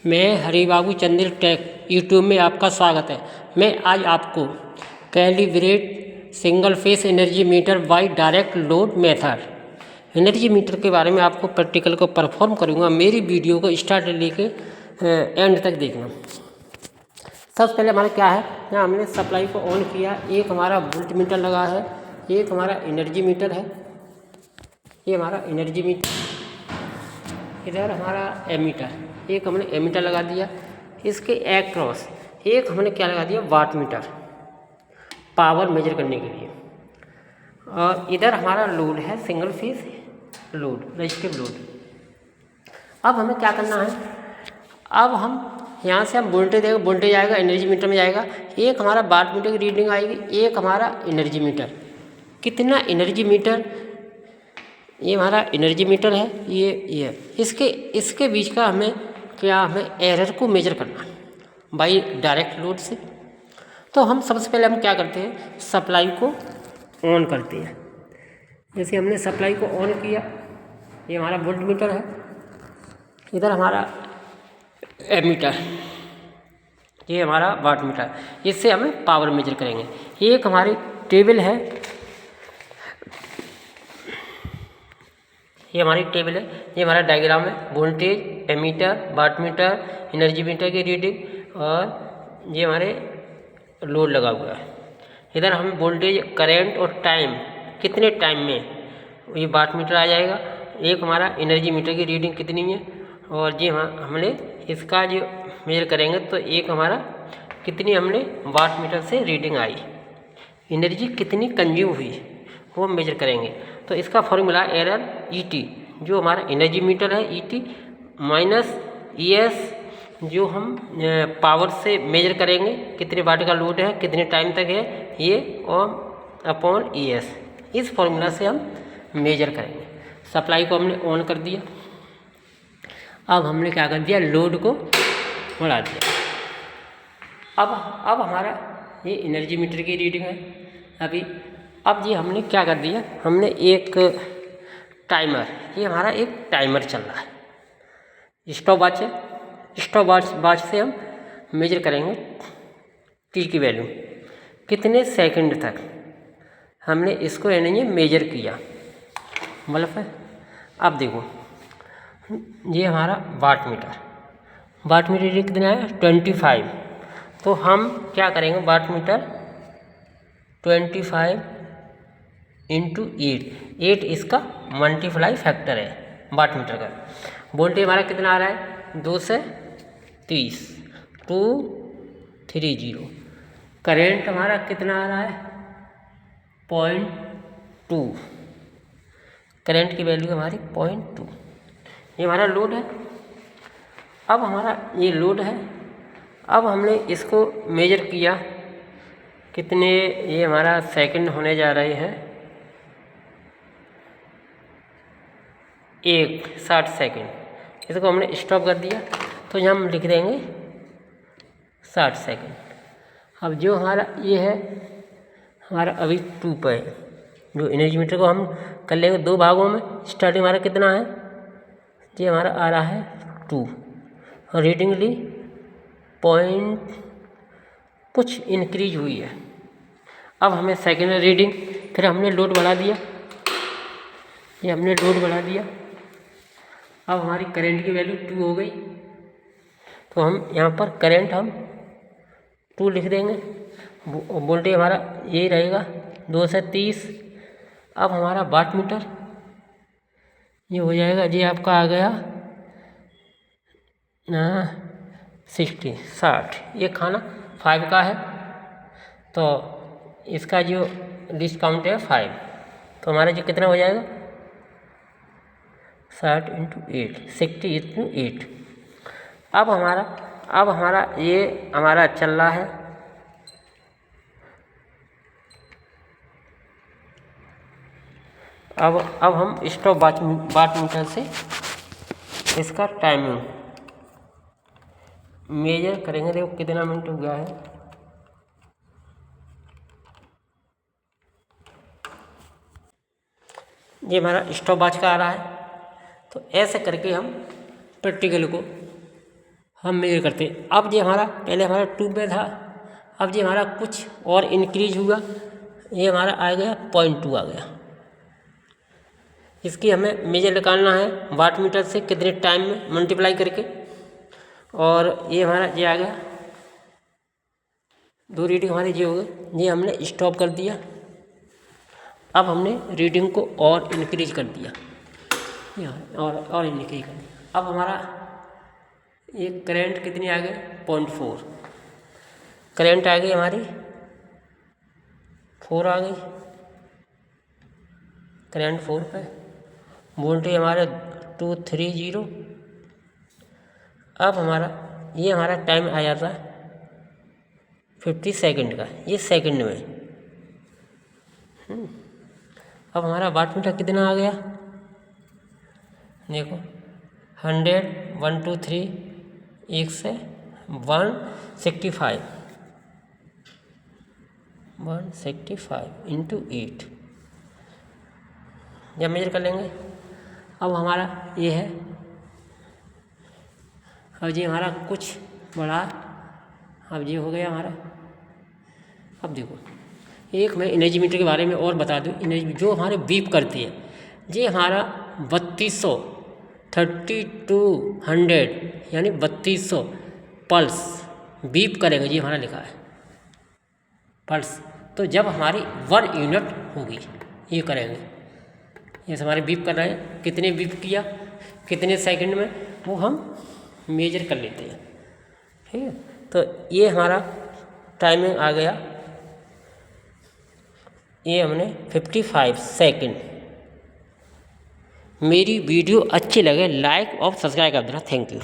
मैं Haribabu Chandel take YouTube में आपका स्वागत है। मैं आज आपको calibrate single phase energy meter by direct load method energy meter के बारे में आपको प्रैक्टिकल को परफॉर्म करूंगा। मेरी वीडियो को स्टार्ट लेके एंड तक देखना। सबसे पहले हमारा क्या है, यहाँ हमने सप्लाई को ऑन किया। एक हमारा वोल्ट मीटर लगा है, एक हमारा एनर्जी मीटर है। ये हमारा एनर्जी मीटर, इधर हमारा एमीटर, एक हमने एमीटर लगा दिया। इसके एक्रॉस एक हमने क्या लगा दिया, वाट मीटर, पावर मेजर करने के लिए। और इधर हमारा लोड है, single phase load, resistive load. अब हमें क्या करना है, अब हम यहाँ से हम वोल्टेज देंगे, वोल्टेज आएगा एनर्जी मीटर में जाएगा। एक हमारा वाट मीटर की रीडिंग आएगी, एक हमारा एनर्जी मीटर। कितना एनर्जी मीटर, ये हमारा एनर्जी मीटर है, ये इसके बीच का हमें एरर को मेजर करना है बाई डायरेक्ट लोड से। तो हम सबसे पहले हम क्या करते हैं, सप्लाई को ऑन करते हैं। जैसे हमने सप्लाई को ऑन किया, ये हमारा वोल्ट मीटर है, इधर हमारा एमीटर, ये हमारा वाट मीटर। इससे हमें पावर मेजर करेंगे। एक हमारी टेबल है, ये हमारी टेबल है, ये हमारा डायग्राम है। Voltage, ammeter, watt meter, energy meter की रीडिंग, और ये हमारे लोड लगा हुआ है। इधर हम वोल्टेज, करंट और टाइम, कितने टाइम में, ये वाट मीटर आ जाएगा। एक हमारा एनर्जी मीटर की रीडिंग कितनी है, और जी हाँ हमने इसका जो मेजर करेंगे तो एक हमारा कितनी हमने वाट मीटर से रीडिंग आई, एनर्जी कितनी कंज्यूम हुई, वो मेजर करेंगे। तो इसका फॉर्मूला एरर ET, जो हमारा एनर्जी मीटर है, ET माइनस ES, जो हम पावर से मेजर करेंगे, कितने वाट का लोड है, कितने टाइम तक है, ये और अपॉन ES। इस फॉर्मूला से हम मेजर करेंगे। सप्लाई को हमने ऑन कर दिया। अब हमने क्या कर दिया, लोड को बढ़ा दिया। अब हमारा ये एनर्जी मीटर की रीडिंग है अभी। अब ये हमने क्या कर दिया, हमने एक टाइमर, ये हमारा एक टाइमर चल रहा है, स्टॉप वॉच है। स्टॉप वॉच से हम मेजर करेंगे टी की वैल्यू, कितने सेकंड तक हमने इसको यानी मेजर किया, मतलब है। अब देखो, ये हमारा वाट मीटर रीडिंग कितना है, 25। तो हम क्या करेंगे, वाट मीटर 25 इंटू 8 इसका मल्टीप्लाई फैक्टर है वाट मीटर का। वोल्टेज हमारा कितना आ रहा है, 2 से 30, 230। करेंट हमारा कितना आ रहा है, 0.2, करेंट की वैल्यू हमारी 0.2। ये हमारा लोड है। अब हमारा ये लोड है, अब हमने इसको मेजर किया, कितने, ये हमारा सेकंड होने जा रहे हैं, 60 सेकंड। इसको हमने स्टॉप कर दिया, तो यहाँ हम लिख देंगे 60 सेकंड। अब जो हमारा ये है, हमारा अभी 2 पे, जो एनर्जी मीटर को हम कर लेंगे 2 भागों में। स्टार्टिंग हमारा कितना है, ये हमारा आ रहा है 2, और रीडिंग ली पॉइंट कुछ इंक्रीज हुई है। अब हमें सेकेंड रीडिंग, फिर हमने लोड बढ़ा दिया, ये हमने लोड बढ़ा दिया। अब हमारी करंट की वैल्यू 2 हो गई, तो हम यहाँ पर करंट हम 2 लिख देंगे। वोल्टेज हमारा यही रहेगा, 2 से 30। अब हमारा वाट मीटर ये हो जाएगा, जी आपका आ गया 60। ये खाना 5 का है, तो इसका जो डिस्काउंट है 5, तो हमारा जो कितना हो जाएगा, 60 इंटू 8, 60 इंटू 8। अब हमारा ये हमारा चल रहा है, अब हम स्टॉप वाट मीटर से इसका टाइमिंग मेजर करेंगे। देखो कितना मिनट हो गया है, ये हमारा स्टॉप वॉच का आ रहा है। तो ऐसे करके हम प्रैक्टिकल को हम मेजर करते हैं। अब ये हमारा पहले हमारा 2 पे था, अब ये हमारा कुछ और इंक्रीज हुआ, ये हमारा आ गया 0.2 आ गया। इसकी हमें मेजर निकालना है वाट मीटर से कितने टाइम में मल्टीप्लाई करके, और ये हमारा ये आ गया 2 रीडिंग हमारे ये हो गए। ये हमने स्टॉप कर दिया। अब हमने रीडिंग को और इंक्रीज कर दिया, और इंक्रीज कर दिया। अब हमारा ये करंट कितनी आ गई 0.4, करंट आ गई हमारी 4 आ गई, करंट 4 पे। वोल्टेज हमारे 230। अब हमारा ये हमारा टाइम आ जाता है 50 सेकंड का, ये सेकंड में। अब हमारा वाट मीटर कितना आ गया देखो 100, 1 2 3 1 से 165 इंटू 8 जब मेजर कर लेंगे। अब हमारा ये है, अब ये हमारा कुछ बड़ा, अब ये हो गया हमारा। अब देखो एक मैं एनर्जी मीटर के बारे में और बता दूँ। एनर्जी जो हमारे बीप करती है, ये हमारा 3200 3200 यानी 3200 पल्स बीप करेगा, ये हमारा लिखा है पल्स। तो जब हमारी 1 यूनिट होगी ये करेंगे, ये हमारे बीप कर रहे हैं, कितने बीप किया कितने सेकंड में, वो हम मेजर कर लेते हैं। ठीक है, तो ये हमारा टाइमिंग आ गया, ये हमने 55 सेकंड। मेरी वीडियो अच्छी लगे लाइक और सब्सक्राइब कर देना। Thank you.